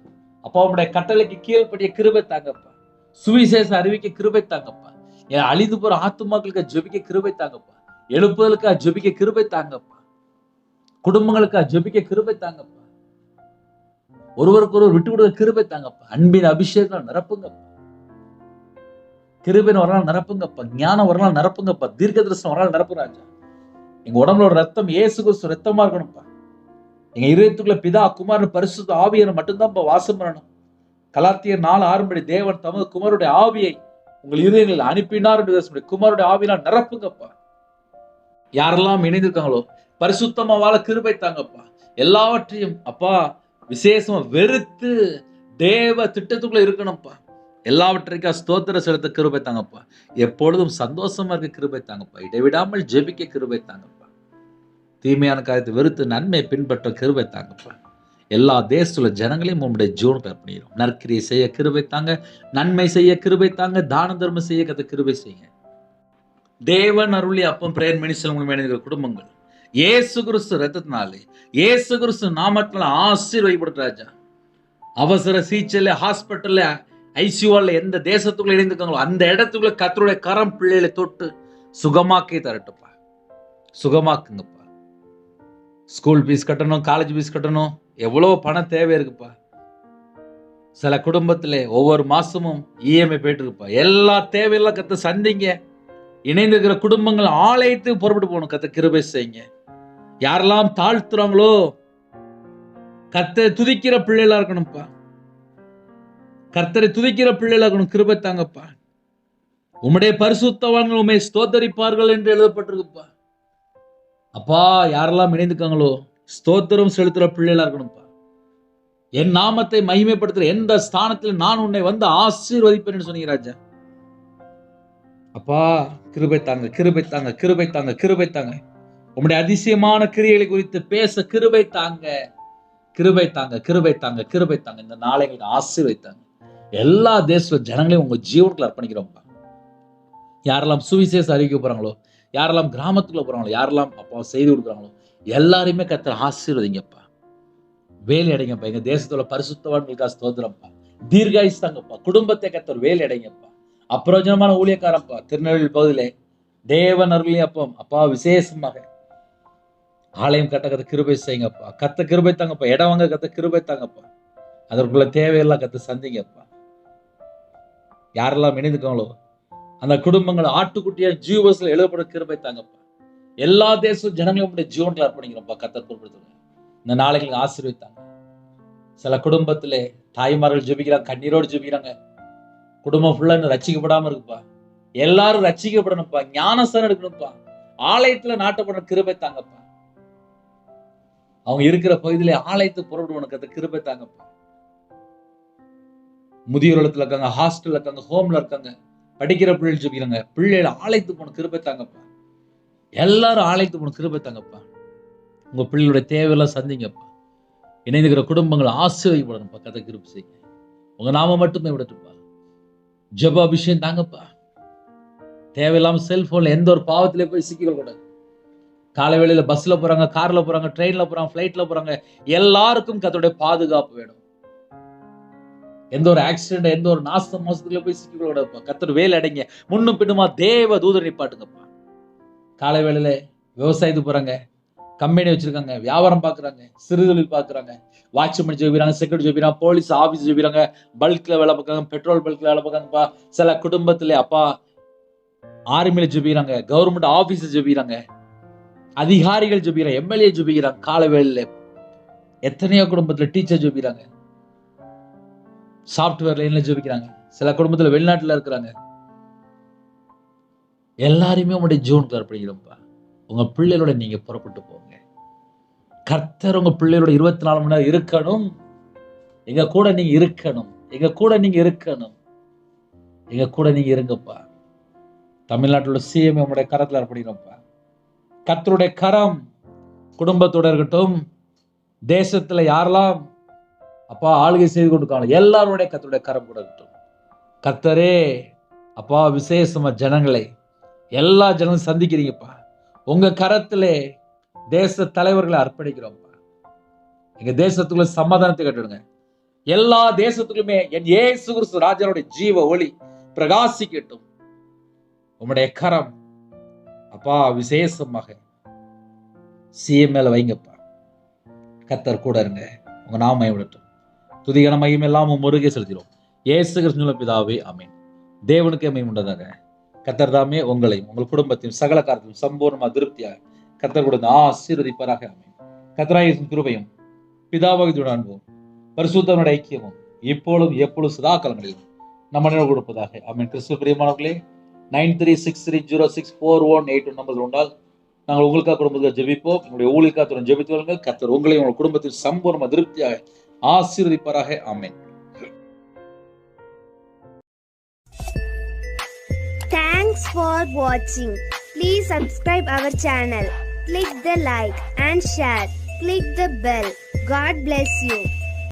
Speaker 1: அப்பா உடைய கட்டளைக்கு கீழ்படிய கிருபை தாங்கப்பா. சுவிசேஷ அறிவிக்க கிருபை தாங்கப்பா. என் அழிந்து போற ஆத்துமாக்களுக்கு ஜெபிக்க கிருபை தாங்கப்பா. எழுப்புதலுக்கா ஜெபிக்க கிருபை தாங்கப்பா. குடும்பங்களுக்கா ஜெபிக்க கிருபை தாங்கப்பா. ஒருவருக்கு ஒருவர் விட்டு கொடுக்க கிருபை தாங்கப்பா. அன்பின் அபிஷேகம் நிரப்புங்கப்பா. கிருபைன்னு ஒரு நாள் நிரப்புங்கப்பா. ஞானம் ஒரு நாள் நிரப்புங்கப்பா. தீர்க்க தரிசனம் ஒரு நாள் நிரப்புறாஜா. எங்க உடம்புல ரத்தம் இயேசு கிறிஸ்து ரத்தமா இருக்கணும்ப்பா. எங்க இதயத்துக்குள்ள பிதா குமாரன் பரிசுத்த ஆவியர் மட்டும்தான் வாசம் பண்ணணும். கலாத்தியர் 4:6 தேவன் தமது குமாரனுடைய ஆவியை உங்கள் இதயங்களில் அனுப்பினார் என்று குமாரனுடைய ஆவியினால் நிரப்புங்கப்பா. யாரெல்லாம் இணைந்திருக்காங்களோ பரிசுத்தமா வாழ கிருபை தாங்கப்பா. எல்லாவற்றையும் அப்பா விசேஷமா வெறுத்து தேவ திட்டத்துக்குள்ள இருக்கணும்ப்பா. எல்லாவற்றைக்கும் ஸ்தோத்திர செலுத்த கிருபை தாங்கப்பா. எப்பொழுதும் சந்தோஷமா இருக்க கிருபை தாங்கப்பா. இடைவிடாமல் ஜெபிக்க கிருபை தாங்கப்பா. தீமையான காரியத்தை வெறுத்து நன்மை பின்பற்ற கிருபை தாங்கப்பா. எல்லா தேசத்துல ஜனங்களையும் உங்களுடைய ஜீவனுக்கு அர்ப்பணிக்கிறோம். நற்கிரியை செய்ய கிருபை தாங்க, நன்மை செய்ய கிருபை தாங்க, தான தர்மம் செய்ய கத்த கிருபை செய்யுங்க. தேவன் அருளி அப்பம் பிரேயர் மினிஸ்டர் உங்களுக்கு குடும்பங்கள் இயேசு கிறிஸ்து ரத்தத்தினாலே இயேசு கிறிஸ்து நாமத்தினால ஆசீர்வதிக்கப்படுறாஜா. அவசர சிகிச்சையில ஹாஸ்பிட்டல்ல ஐசியூல எந்த தேசத்துக்குள்ள இணைந்திருக்காங்களோ அந்த இடத்துக்குள்ள கர்த்தருடைய கரம் பிள்ளைகளை தொட்டு சுகமாக்கி தரட்டுப்பா. சுகமாக்குங்கப்பா. ஸ்கூல் ஃபீஸ் கட்டணும், காலேஜ் ஃபீஸ் கட்டணும், எவ்வளோ பணம் தேவை இருக்குப்பா. சில குடும்பத்துல ஒவ்வொரு மாசமும் இஎம்ஐ போயிட்டு இருக்குப்பா. எல்லா தேவையெல்லாம் கத்த சந்திங்க. இணைந்திருக்கிற குடும்பங்கள் ஆலயத்துக்கு புறப்பட்டு போகணும். கத்த கிருபை செய்யுங்க. யாரெல்லாம் தாழ்த்துறாங்களோ கர்த்தரை துதிக்கிற பிள்ளைகளா இருக்கணும்ப்பா. கர்த்தரை துதிக்கிற பிள்ளைகளா இருக்கணும். கிருபை தாங்கப்பா. உம்முடைய பரிசுத்தவான்கள் உம்மை ஸ்தோத்தரிப்பார்கள் என்று எழுதப்பட்டிருக்குப்பா. அப்பா யாரெல்லாம் இணைந்துக்காங்களோ ஸ்தோத்திரம் செலுத்துற பிள்ளைகளா இருக்கணும்ப்பா. என் நாமத்தை மகிமைப்படுத்துற எந்த ஸ்தானத்தில் நான் உன்னை வந்து ஆசீர்வதிப்பேன் சொன்னீங்க ராஜா. அப்பா கிருபை தாங்க, கிருபை தாங்க, கிருபை தாங்க, கிருபை தாங்க. உம்முடைய அதிசயமான கிரியைகளை குறித்து பேச கிருபை தாங்க, கிருபை தாங்க, கிருபை தாங்க, கிருபை தாங்க. இந்த நாளைகளுக்கு ஆசீர்வதித்தாங்க. எல்லா தேச ஜனங்களையும் உங்க ஜீவனுக்குள்ள அர்ப்பணிக்கிறோம்ப்பா. யாரெல்லாம் சுவிசேஷ அறிவிக்க போறாங்களோ, யாரெல்லாம் கிராமத்துக்குள்ள போறாங்களோ, யாரெல்லாம் அப்பா செய்து கொடுக்குறாங்களோ எல்லாரையுமே கர்த்தர் ஆசீர்வதிங்கப்பா. வேலை அடைங்கப்பா. எங்க தேசத்துல பரிசுத்தவான்களுக்காக ஸ்தோத்திரம்ப்பா. தீர்காயுஸ் தாங்கப்பா. குடும்பத்தை கர்த்தர் வேலை அடைங்கப்பா. அப்பிரயோஜனமான ஊழியக்காரப்பா. திருநெல்வேலி பகுதியிலே தேவன் அருளி அப்பம் அப்பா விசேஷமாக ஆலயம் கட்ட கத்த கிருபை செய்யுங்கப்பா. கத்த கிருபை தாங்கப்பா. இடம் வாங்க கத்த கிருபை தாங்கப்பா. அதற்குள்ள தேவையெல்லாம் கத்த சந்திங்கப்பா. யாரெல்லாம் இணைந்துக்காங்களோ அந்த குடும்பங்கள் ஆட்டுக்குட்டியா ஜீவஸ்ல எழுதப்பட கிருபை தாங்கப்பா. எல்லா தேச ஜனங்களும் உடைய ஜீவன்களை அர்ப்பணிக்கிறோம்ப்பா. கத்தர் பொறுப்படுத்துங்க. இந்த நாளைகளுக்கு ஆசீர்வதித்தாங்க. சில குடும்பத்திலே தாய்மார்கள் ஜெபிக்கிறாங்க, கண்ணீரோடு ஜெபிக்கிறாங்க. குடும்பம் ஃபுல்லா இன்னும் ரட்சிக்கப்படாம இருக்குப்பா. எல்லாரும் ரட்சிக்கப்படணும்ப்பா. ஞானஸ்தானம் எடுக்கணும்ப்பா. ஆலயத்துல நாட்டப்பட கிருபை தாங்கப்பா. அவங்க இருக்கிற பகுதியிலே ஆலயத்துக்கு புறப்படுவனுக்கு கிருபை தாங்கப்பா. முதியோர் இல்லத்துல இருக்காங்க, ஹாஸ்டல்ல இருக்காங்க, ஹோம்ல இருக்காங்க, படிக்கிற பிள்ளைகள் ஜெபிக்கிறாங்க. பிள்ளைகள் ஆலயத்துக்கு போன கிருபை தாங்கப்பா. எல்லாரும் ஆலயத்துக்கு போன கிருபை தாங்கப்பா. உங்க பிள்ளைகளுடைய தேவையெல்லாம் சந்திங்கப்பா. இணைந்துக்கிற குடும்பங்கள் ஆசீர்வதிக்கப்படணும்ப்பா. கதை கிருபை செய்யுங்க. உங்க நாம மட்டுமே விடட்டுப்பா. ஜெப அபிஷேகம் தாங்கப்பா. தேவையில்லாம செல்போன்ல எந்த ஒரு பாவத்திலே போய் சிக்கிக்க கூடாது. காலை வேளையில பஸ்ல போறாங்க, கார்ல போறாங்க, ட்ரெயின்ல போறாங்க, பிளைட்ல போறாங்க. எல்லாருக்கும் கர்த்தருடைய பாதுகாப்பு வேணும். எந்த ஒரு ஆக்சிடென்ட், எந்த ஒரு நாச மோசத்துல போய் சிக்கிக்க கூடாதுப்பா. கர்த்தர் வேலை அடைங்க. முன்னும் பின்னுமா தேவ தூதர் நிப்பாட்டுங்கப்பா. காலை வேளையில விவசாயத்துக்கு போறாங்க, கம்பெனி வச்சிருக்காங்க, வியாபாரம் பாக்குறாங்க, சிறுதொழில் பாக்குறாங்க, வாட்ச்மேன் ஜெபிக்கிறாங்க, செக்யூரிட்டி ஜெபிக்கிறாங்க, போலீஸ் ஆபீஸ் ஜெபிக்கிறாங்க, பல்க்ல வேலை பார்க்காங்க, பெட்ரோல் பல்க்ல வேலை பார்க்காங்கப்பா. சில குடும்பத்துல அப்பா ஆர்மியில ஜெபிக்கிறாங்க, கவர்மெண்ட் ஆபீஸ் ஜெபிக்கிறாங்க, அதிகாரிகள் ஜெபிக்கிறாங்க, எம்எல்ஏ ஜெபிக்கிறாங்க. காலை வேளையில எத்தனையோ குடும்பத்துல டீச்சர் ஜெபிக்கிறாங்க. சாஃப்ட்வேர் லைன்ல ஜெபிக்கிறாங்க, சில குடும்பத்துல வெளிநாட்டுல இருக்கிறாங்க. எல்லாரையுமே உங்களுடைய ஜீவனுக்கு அர்ப்பணிக்கிறோம்ப்பா. உங்க பிள்ளைகளோட நீங்க புறப்பட்டு போங்க. கர்த்தர் உங்க பிள்ளைகளோட 24 மணி நேரம் இருக்கணும். எங்க கூட நீங்க இருக்கணும், எங்க கூட நீங்க இருக்கணும், எங்க கூட நீங்க இருங்கப்பா. தமிழ்நாட்டோட சிஎம் உங்களுடைய கரத்துல அர்ப்பணிக்கிறோம்ப்பா. கர்த்தருடைய கரம் குடும்பத்தோட இருக்கட்டும். தேசத்துல யாரெல்லாம் அப்பா ஆளுகை செய்து கொண்டிருக்காங்க எல்லாருடைய கர்த்தருடைய கரம் கூட இருக்கட்டும். கர்த்தரே அப்பா விசேஷமா ஜனங்களை எல்லா ஜனங்களும் சந்திக்கிறீங்கப்பா. உங்க கரத்திலே தேச தலைவர்களை அர்ப்பணிக்கிறோம்ப்பா. எங்க தேசத்துக்குள்ள சமாதானத்தை கட்டுடுங்க. எல்லா தேசத்துக்குமே என் இயேசு கிறிஸ்து ராஜனுடைய ஜீவ ஒளி பிரகாசிக்கட்டும். உம்முடைய கரம் அப்பா விசேஷமாக சிஎம் மேல வைங்கப்பா. கர்த்தர் கூட இருங்க. உங்க நாம மகிமைப்படட்டும். துதிகன மகிமை எல்லாம் முருகே செலுத்திடும். இயேசு கிறிஸ்துவின் பிதாவே ஆமென். தேவனுக்கே மகிமை உண்டதாக. கர்த்தர் தாமே உங்களையும் உங்கள் குடும்பத்தையும் சகல காரியத்தையும் சம்பூர்ணமா திருப்தியாக கர்த்தர் கொடுத்து ஆசீர்வதிப்பாராக. ஆமென். கர்த்தராகிய இயேசுவின் கிருபையும் பிதாவாகிய அன்பும் பரிசுத்தனுடைய ஐக்கியமும் இப்பொழுதும் எப்பொழுதும் சதா காலங்களிலும் நம்ம நினைவு கொடுப்பதாக. ஆமென். கிறிஸ்துவ பிரியமானவர்களே, 9363064181 நம்பர் உண்டால் நாங்கள் உங்களுக்காக குடும்பத்துக்கு ஜெபிப்போம். உங்களுடைய ஊழியக்காக ஜெபித்து வருங்கள். கர்த்தர் உங்களையும் உங்கள் குடும்பத்தில் சம்பூர்ணமா திருப்தியாக ஆசீர்வதிப்பாராக. ஆமென்.
Speaker 2: Thanks for watching. Please subscribe our channel. Click the like and share. Click the bell. God bless you.